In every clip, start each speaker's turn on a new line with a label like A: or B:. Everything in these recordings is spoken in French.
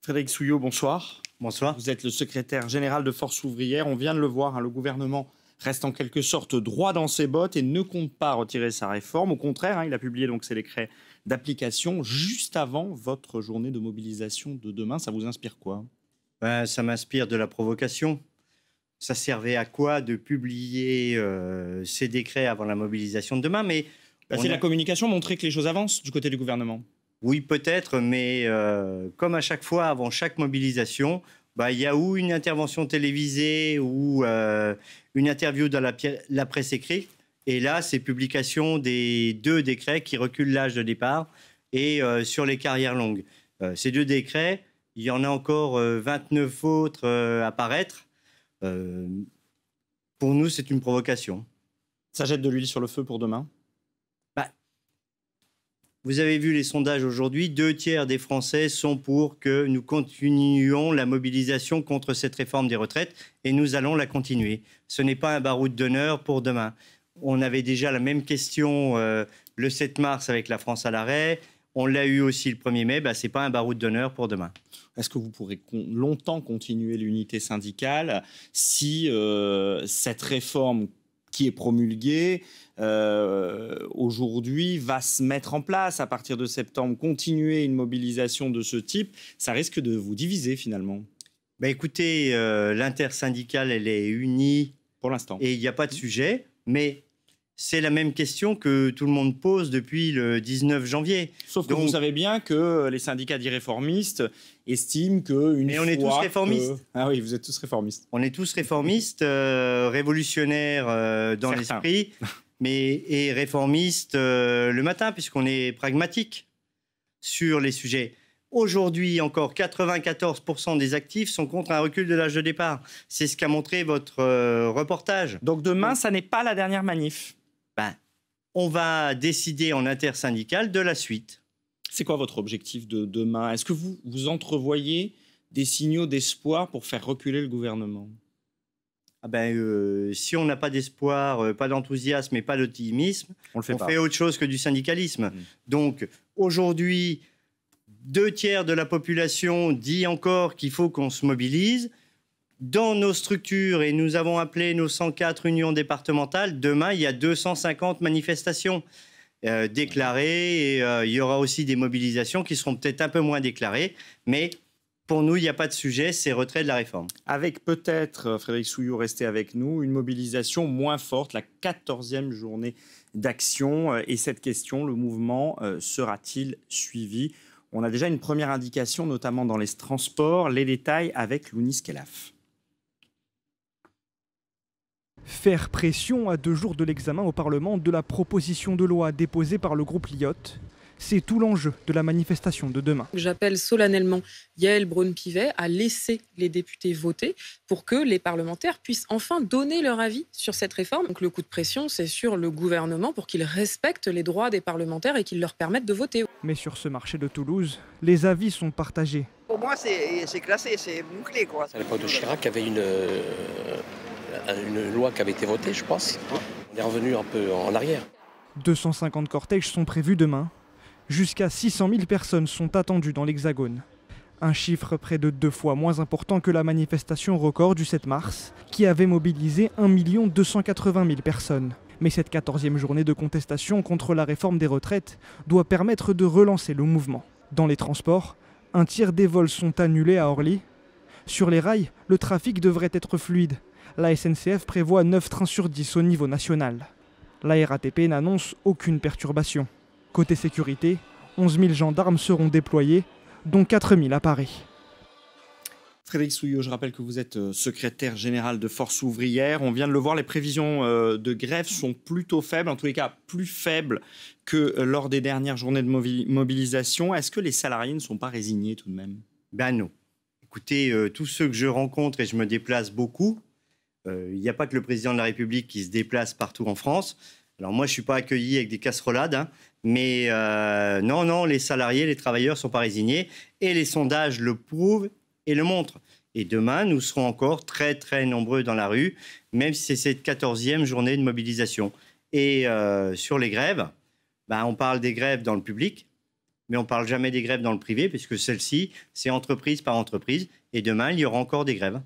A: Frédéric Souillot, bonsoir.
B: Bonsoir.
A: Vous êtes le secrétaire général de Force ouvrière. On vient de le voir, le gouvernement reste en quelque sorte droit dans ses bottes et ne compte pas retirer sa réforme. Au contraire, il a publié donc ses décrets d'application juste avant votre journée de mobilisation de demain. Ça vous inspire quoi?
B: Ça m'inspire de la provocation. Ça servait à quoi de publier ces décrets avant la mobilisation de demain?
A: C'est la communication, montrer que les choses avancent du côté du gouvernement.
B: Oui, peut-être, mais comme à chaque fois, avant chaque mobilisation, il y a ou une intervention télévisée ou une interview dans la presse écrite. Et là, c'est publication des 2 décrets qui reculent l'âge de départ et sur les carrières longues. Ces 2 décrets, il y en a encore 29 autres à paraître. Pour nous, c'est une provocation.
A: Ça jette de l'huile sur le feu pour demain?
B: Vous avez vu les sondages aujourd'hui, 2 tiers des Français sont pour que nous continuions la mobilisation contre cette réforme des retraites et nous allons la continuer. Ce n'est pas un baroud d'honneur pour demain. On avait déjà la même question le 7 mars avec la France à l'arrêt. On l'a eu aussi le 1er mai. Ce n'est pas un baroud d'honneur pour demain.
A: Est-ce que vous pourrez longtemps continuer l'unité syndicale si cette réforme qui est promulguée aujourd'hui va se mettre en place à partir de septembre? Continuer une mobilisation de ce type, ça risque de vous diviser finalement.
B: Écoutez, l'intersyndicale, elle est unie
A: pour l'instant.
B: Et il n'y a pas de sujet, mais c'est la même question que tout le monde pose depuis le 19 janvier.
A: Sauf que vous savez bien que les syndicats dits réformistes estiment qu'une fois...
B: Mais on est tous réformistes.
A: Ah oui, vous êtes tous réformistes.
B: On est tous réformistes, révolutionnaires dans l'esprit, et réformistes le matin, puisqu'on est pragmatique sur les sujets. Aujourd'hui, encore 94% des actifs sont contre un recul de l'âge de départ. C'est ce qu'a montré votre reportage.
A: Donc demain, ça n'est pas la dernière manif?
B: On va décider en intersyndicale de la suite.
A: C'est quoi votre objectif de demain? Est-ce que vous entrevoyez des signaux d'espoir pour faire reculer le gouvernement?
B: Si on n'a pas d'espoir, pas d'enthousiasme et pas d'optimisme, on fait autre chose que du syndicalisme. Donc aujourd'hui, 2 tiers de la population dit encore qu'il faut qu'on se mobilise. Dans nos structures, et nous avons appelé nos 104 unions départementales, demain, il y a 250 manifestations déclarées. Et il y aura aussi des mobilisations qui seront peut-être un peu moins déclarées. Mais pour nous, il n'y a pas de sujet, c'est retrait de la réforme.
A: Avec peut-être, Frédéric Souillot, restez avec nous, une mobilisation moins forte, la 14e journée d'action. Et cette question, le mouvement, sera-t-il suivi? On a déjà une première indication, notamment dans les transports. Les détails avec Lounis Kelaf.
C: Faire pression à 2 jours de l'examen au Parlement de la proposition de loi déposée par le groupe Liot, c'est tout l'enjeu de la manifestation de demain.
D: J'appelle solennellement Yaël Braun-Pivet à laisser les députés voter pour que les parlementaires puissent enfin donner leur avis sur cette réforme. Donc le coup de pression, c'est sur le gouvernement pour qu'il respecte les droits des parlementaires et qu'il leur permette de voter.
C: Mais sur ce marché de Toulouse, les avis sont partagés.
E: Pour moi, c'est classé, c'est bouclé, quoi.
F: À l'époque de Chirac, il y avait une loi qui avait été votée, je pense. On est revenu un peu en arrière.
C: 250 cortèges sont prévus demain. Jusqu'à 600 000 personnes sont attendues dans l'Hexagone. Un chiffre près de 2 fois moins important que la manifestation record du 7 mars, qui avait mobilisé 1 280 000 personnes. Mais cette 14e journée de contestation contre la réforme des retraites doit permettre de relancer le mouvement. Dans les transports, 1 tiers des vols sont annulés à Orly. Sur les rails, le trafic devrait être fluide. La SNCF prévoit 9 trains sur 10 au niveau national. La RATP n'annonce aucune perturbation. Côté sécurité, 11 000 gendarmes seront déployés, dont 4 000 à Paris.
A: Frédéric Souillot, je rappelle que vous êtes secrétaire général de Force ouvrière. On vient de le voir, les prévisions de grève sont plutôt faibles, en tous les cas plus faibles que lors des dernières journées de mobilisation. Est-ce que les salariés ne sont pas résignés tout de même?
B: Non. Écoutez, tous ceux que je rencontre, et je me déplace beaucoup, il n'y a pas que le président de la République qui se déplace partout en France. Alors moi, je ne suis pas accueilli avec des casserolades, mais non, les salariés, les travailleurs ne sont pas résignés. Et les sondages le prouvent et le montrent. Et demain, nous serons encore très, très nombreux dans la rue, même si c'est cette 14e journée de mobilisation. Et sur les grèves, on parle des grèves dans le public, mais on ne parle jamais des grèves dans le privé, puisque celle-ci, c'est entreprise par entreprise. Et demain, il y aura encore des grèves.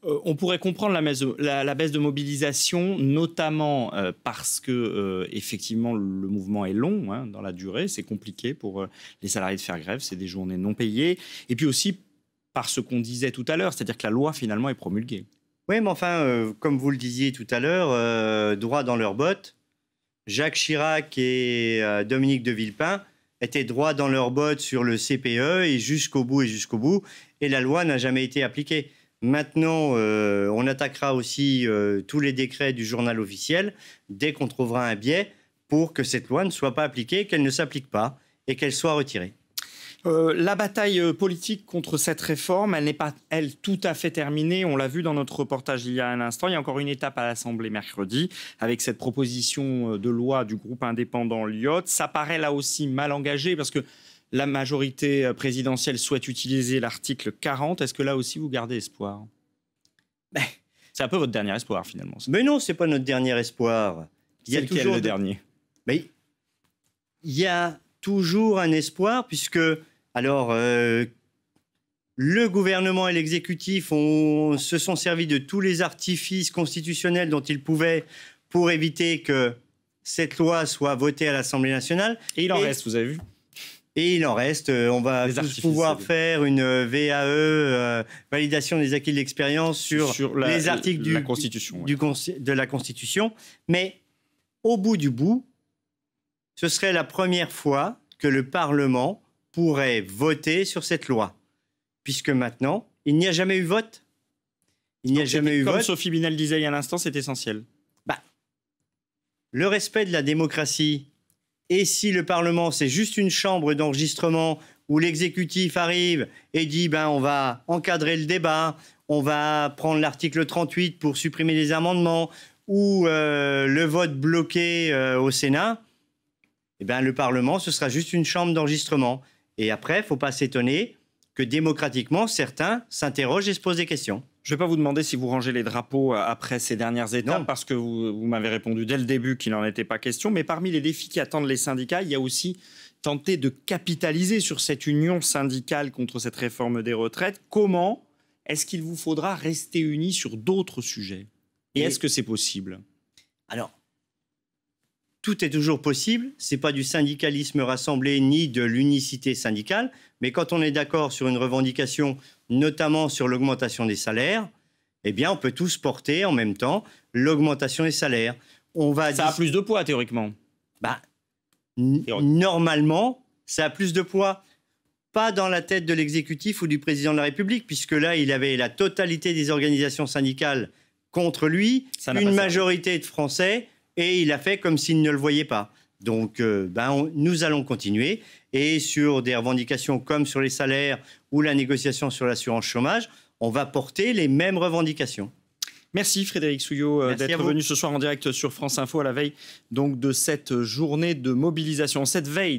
A: On pourrait comprendre la baisse de mobilisation, notamment parce que, effectivement, le mouvement est long hein, dans la durée. C'est compliqué pour les salariés de faire grève. C'est des journées non payées. Et puis aussi par ce qu'on disait tout à l'heure, c'est-à-dire que la loi, finalement, est promulguée.
B: Oui, mais enfin, comme vous le disiez tout à l'heure, droit dans leurs bottes, Jacques Chirac et Dominique de Villepin étaient droit dans leurs bottes sur le CPE et jusqu'au bout. Et la loi n'a jamais été appliquée. Maintenant, on attaquera aussi tous les décrets du journal officiel dès qu'on trouvera un biais pour que cette loi ne soit pas appliquée, qu'elle ne s'applique pas et qu'elle soit retirée.
A: La bataille politique contre cette réforme, elle n'est pas, elle, tout à fait terminée. On l'a vu dans notre reportage il y a un instant. Il y a encore une étape à l'Assemblée mercredi avec cette proposition de loi du groupe indépendant Liot. Ça paraît là aussi mal engagé parce que la majorité présidentielle souhaite utiliser l'article 40. Est-ce que là aussi vous gardez espoir? C'est un peu votre dernier espoir finalement.
B: Mais non, c'est pas notre dernier espoir.
A: C'est lequel le dernier?
B: Mais il y a toujours un espoir puisque alors le gouvernement et l'exécutif se sont servis de tous les artifices constitutionnels dont ils pouvaient pour éviter que cette loi soit votée à l'Assemblée nationale.
A: Et il en reste, vous avez vu?
B: Et il en reste. On va tous pouvoir faire une VAE, validation des acquis de l'expérience, sur les articles de la Constitution. Mais au bout du bout, ce serait la première fois que le Parlement pourrait voter sur cette loi. Puisque maintenant, il n'y a jamais eu vote. Il n'y a jamais eu vote.
A: Comme Sophie Binel disait il y a un instant, c'est essentiel.
B: Le respect de la démocratie. Et si le Parlement, c'est juste une chambre d'enregistrement où l'exécutif arrive et dit on va encadrer le débat, on va prendre l'article 38 pour supprimer les amendements, ou le vote bloqué au Sénat, le Parlement, ce sera juste une chambre d'enregistrement. Et après, il ne faut pas s'étonner que démocratiquement, certains s'interrogent et se posent des questions.
A: Je ne vais pas vous demander si vous rangez les drapeaux après ces dernières étapes, parce que vous m'avez répondu dès le début qu'il n'en était pas question. Mais parmi les défis qui attendent les syndicats, il y a aussi tenter de capitaliser sur cette union syndicale contre cette réforme des retraites. Comment est-ce qu'il vous faudra rester unis sur d'autres sujets? Et est-ce que c'est possible?
B: Alors, tout est toujours possible. Ce n'est pas du syndicalisme rassemblé ni de l'unicité syndicale. Mais quand on est d'accord sur une revendication, notamment sur l'augmentation des salaires, on peut tous porter en même temps l'augmentation des salaires.
A: Ça a plus de poids, théoriquement.
B: Normalement, ça a plus de poids. Pas dans la tête de l'exécutif ou du président de la République, puisque là, il avait la totalité des organisations syndicales contre lui, une majorité de Français, et il a fait comme s'il ne le voyait pas. Donc, nous allons continuer. Et sur des revendications comme sur les salaires ou la négociation sur l'assurance chômage, on va porter les mêmes revendications.
A: Merci Frédéric Souillot d'être venu ce soir en direct sur France Info à la veille donc de cette journée de mobilisation, cette veille de